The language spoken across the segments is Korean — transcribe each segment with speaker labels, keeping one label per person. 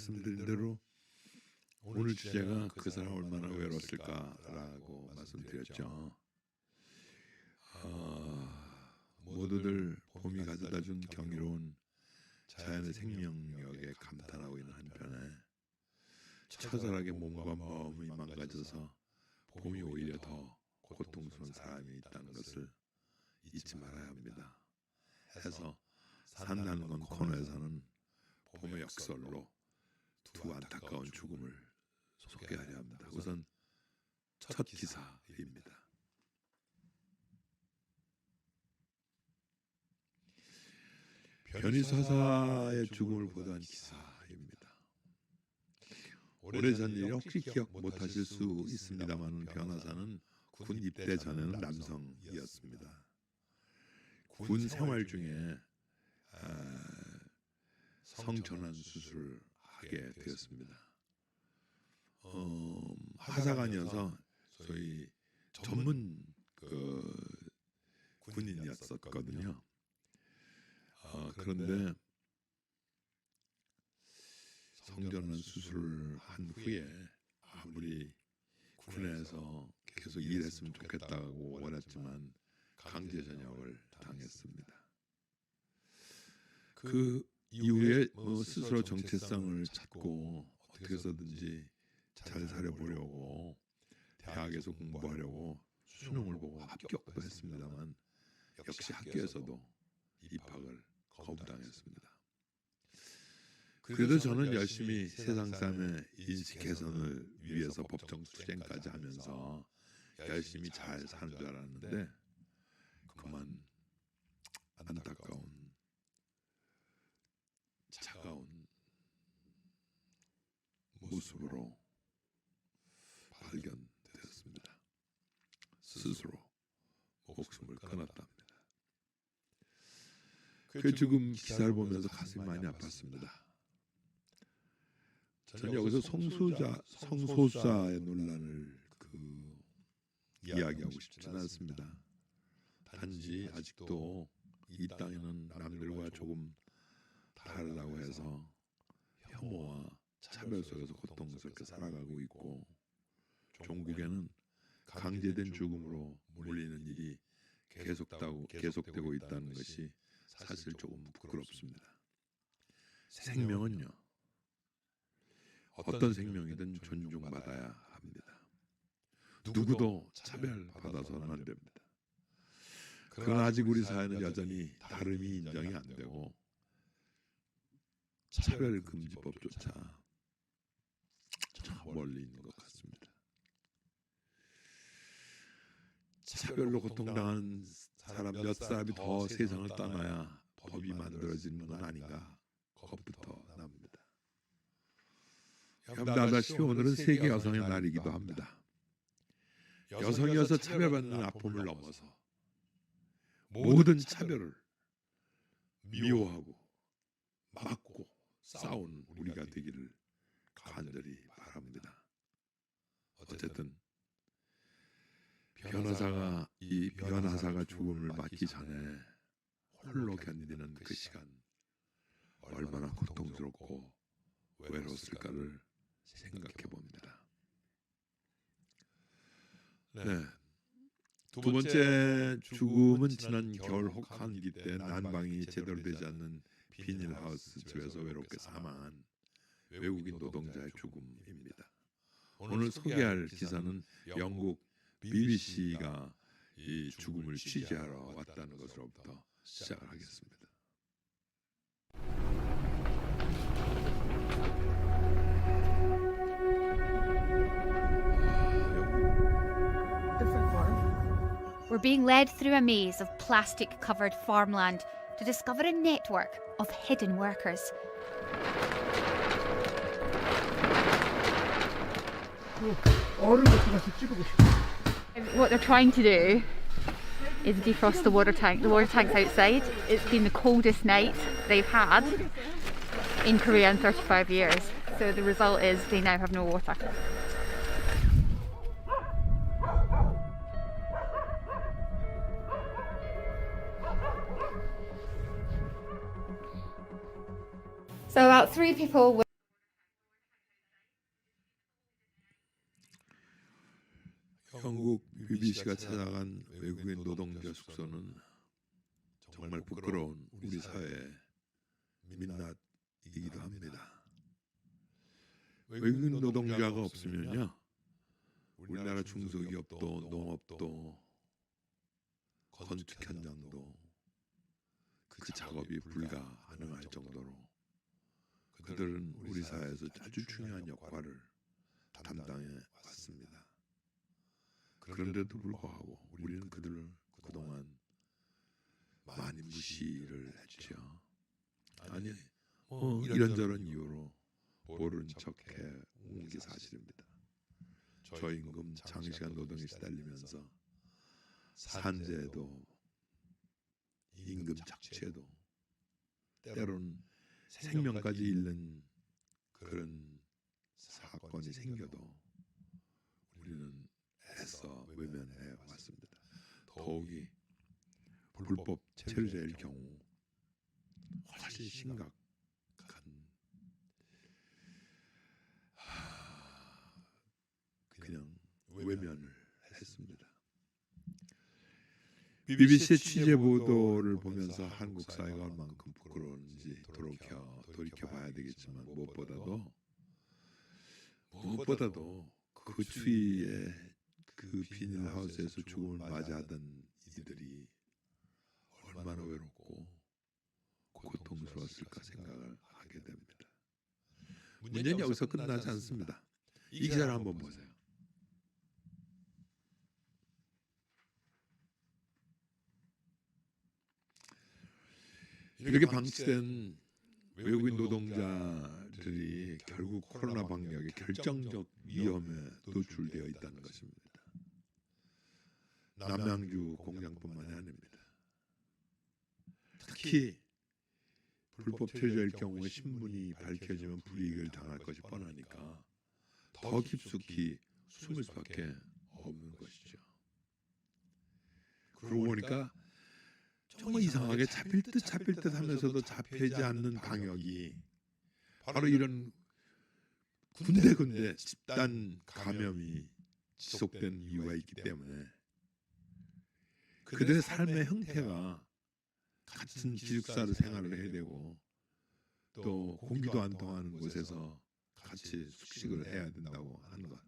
Speaker 1: 말씀드린 대로 오늘 주제가 그 사람 얼마나 외로웠을까라고 말씀드렸죠. 모두들 봄이 가져다준 경이로운 자연의 생명력에 감탄하고 있는 한편에 처절하게 몸과 마음이 망가져서 봄이 오히려 더 고통스러운 사람이 있다는 것을 잊지 말아야 합니다. 해서 산다는 건 코너에서는 봄의 역설로 두 안타까운 죽음을 소개하려 합니다. 우선 첫 기사입니다. 변희사사의 죽음을 보도한 기사입니다. 오래전 일이 혹시 기억 못하실 수 있습니다만 변호사는 군 입대 전에는 남성이었습니다. 군 생활 중에 성전환 수술을 하게 되었습니다. 하사관이어서 소위 전문 군인이었었거든요. 그런데 성전환 수술을 한 후에 아무리 군에서 계속 일했으면 좋겠다고 원했지만 강제 전역을 당했습니다. 그 이후에 스스로 정체성을 찾고 어떻게 해서든지 잘 살아보려고 대학에서 공부하려고 수능을 보고 합격도 했습니다만 역시 학교에서도 입학을 거부당했습니다. 그래도 저는 열심히 세상 사람의 인식 개선을 위해서 법정 투쟁까지 하면서 열심히 잘 사는 줄 알았는데 그만 안타까운 차가운 모습으로 발견되었습니다. 스스로 목숨을 끊었답니다. 그 죽음 기사를 보면서 가슴이 많이 아팠습니다. 저는 여기서 성소수자의 논란을 이야기하고 싶지는 않습니다. 단지 아직도 이 땅에는 남들과 조금 다르다고 해서 혐오와 차별 속에서 고통스럽게 살아가고 있고 종국에는 강제된 죽음으로 몰리는 일이 계속되고 있다는 것이 사실 조금 부끄럽습니다. 생명은요, 어떤 생명이든 존중받아야 합니다. 누구도 차별받아서는 안 됩니다. 그러나 아직 우리 사회는 여전히 다름이 인정이 안 되고 차별금지법조차 참 멀리 있는 것 같습니다. 차별로 고통당하는 사람 몇 사람이 더 세상을 떠나야 법이 만들어지는 건 아닌가 겁부터 납니다. 여러분 아시다시피 오늘은 세계 여성의 날이기도 합니다. 여성이어서 차별받는 아픔을 넘어서 모든 차별을 미워하고 막고 싸운 우리가 되기를 간절히 바랍니다. 어쨌든 변호사가 죽음을 맞기 전에 홀로 견디는 그 시간 얼마나 고통스럽고 외로웠을까를 생각해 봅니다. 네. 두 번째 죽음은 지난 겨울 혹한기 때 난방이 제대로 되지 않는 비닐하우스 집에서 외롭게 사망한 외국인 노동자의 죽음입니다. 오늘 소개할 기사는 영국 BBC가 이 죽음을 취재하러 왔다는 것으로부터 시작을 하겠습니다.
Speaker 2: We're being led through a maze of plastic-covered farmland to discover a network of hidden workers. What they're trying to do is defrost the water tank. The water tank's outside. It's been the coldest night they've had in Korea in 35 years. So the result is they now have no water. So about 3 people
Speaker 1: BBC가 찾아간 외국인 노동자 숙소는 정말 부끄러운 우리 사회의 민낯이기도 합니다. 외국인 노동자가 없으면요, 우리나라 중소기업도 농업도 건축 현장도 그 작업이 불가능할 정도로 그들은 우리 사회에서 아주 중요한 역할을 담당해 왔습니다. 그런데도 불구하고 우리는 그들을 그동안 많이 무시를 했죠. 아니, 이런저런 이유로 모른 척해 온 게 사실입니다. 저임금, 장시간 노동에 시달리면서 산재도 임금 착취에도 때로는 생명까지 잃는 그런 사건이 생겨도 우리는 애써 외면해 왔습니다. 더욱이 불법 체류자일 경우 훨씬 심각한 그냥 외면을 했습니다. BBC의 취재 보도를 보면서 한국 사회가 얼만큼 부끄러운지 돌이켜 봐야 되겠지만 무엇보다도 그 추위에 그 비닐하우스에서 죽음을 맞이하던 이들이 얼마나 외롭고 고통스러웠을까 생각을 하게 됩니다. 문제는 여기서 끝나지 않습니다. 이 기사를 한번 보세요. 이렇게 방치된 외국인 노동자들이 결국 코로나 방역의 결정적 위험에 노출되어 있다는 것입니다. 남양주 공장뿐만이 아닙니다. 특히 불법 체류자일 경우에 신분이 밝혀지면 불이익을 당할 것이 뻔하니까 더 깊숙이 숨을 수밖에 없는 것이죠. 그러고 보니까 정말 이상하게 잡힐 듯 하면서도 잡히지 않는 방역이 바로 이런 군데군데 집단 감염이 지속된 이유가 있기 때문에 그들의 삶의 형태가 같은 기숙사를 생활을 해야 되고 또 공기도 안 통하는 곳에서 같이 숙식을 해야 된다고 하는 것,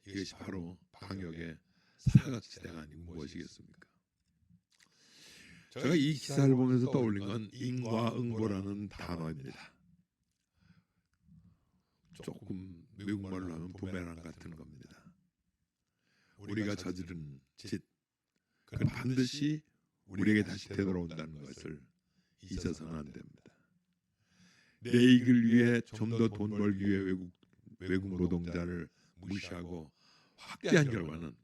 Speaker 1: 이것이 바로 방역의 사각지대가 아니고 무엇이겠습니까? 제가 이 기사를 보면서 떠올린 건 인과응보라는 단어입니다. 조금 외국말로 하면 부메랑 같은 겁니다. 우리가 저지른 짓, 그건 반드시 우리에게 다시 되돌아온다는 것을 잊어서는 안 됩니다. 내 이익을 위해 좀 더 돈 벌기 위해 외국 노동자를 무시하고 확대한 결과는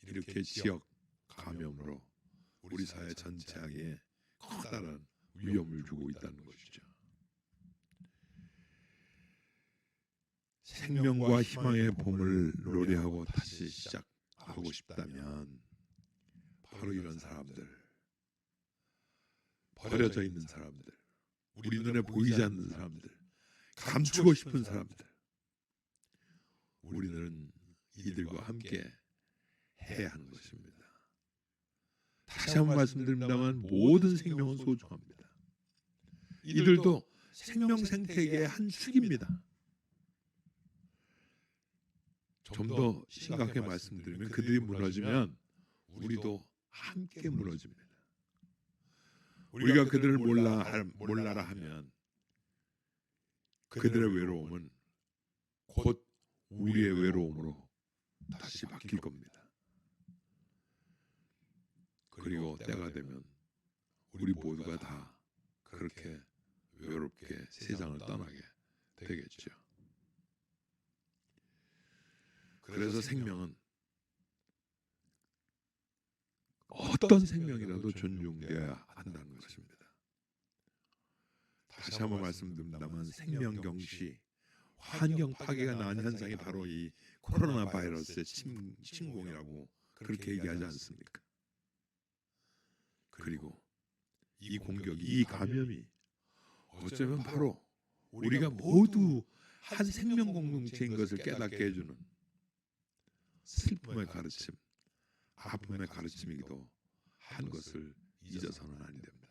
Speaker 1: 이렇게 지역 감염으로 우리 사회 전체에 커다란 위험을 주고 있다는 것이죠. 생명과 희망의 봄을 노래하고 다시 시작하고 싶다면 바로 이런 사람들, 버려져 있는 사람들, 우리 눈에 보이지 않는 사람들, 감추고 싶은 사람들, 우리는 이들과 함께 해야 하는 것입니다. 다시 한번 말씀드립니다만 모든 생명은 소중합니다. 이들도 생명 생태계의 한 축입니다. 좀 더 심각하게 말씀드리면 그들이 무너지면 우리도 함께 무너집니다. 우리가 그들을 몰라라 하면 그들의 외로움은 곧 우리의 외로움으로 다시 바뀔 겁니다. 그리고 때가 되면 우리 모두가 다 그렇게 외롭게 세상을 떠나게 되겠죠. 그래서 생명은 어떤 생명이라도 존중되어야 한다는 것입니다. 다시 한번 말씀드립니다만 생명 경시, 환경 파괴가 나은 현상이 바로 이 코로나 바이러스의 침공이라고 그렇게 얘기하지 않습니까? 그리고 이 공격이, 이 감염이 어쩌면 바로 우리가 모두 한 생명 공동체인 것을 깨닫게 해주는 슬픔의 가르침, 아픔의 가르침이기도 한 것을 잊어서는 아니 됩니다.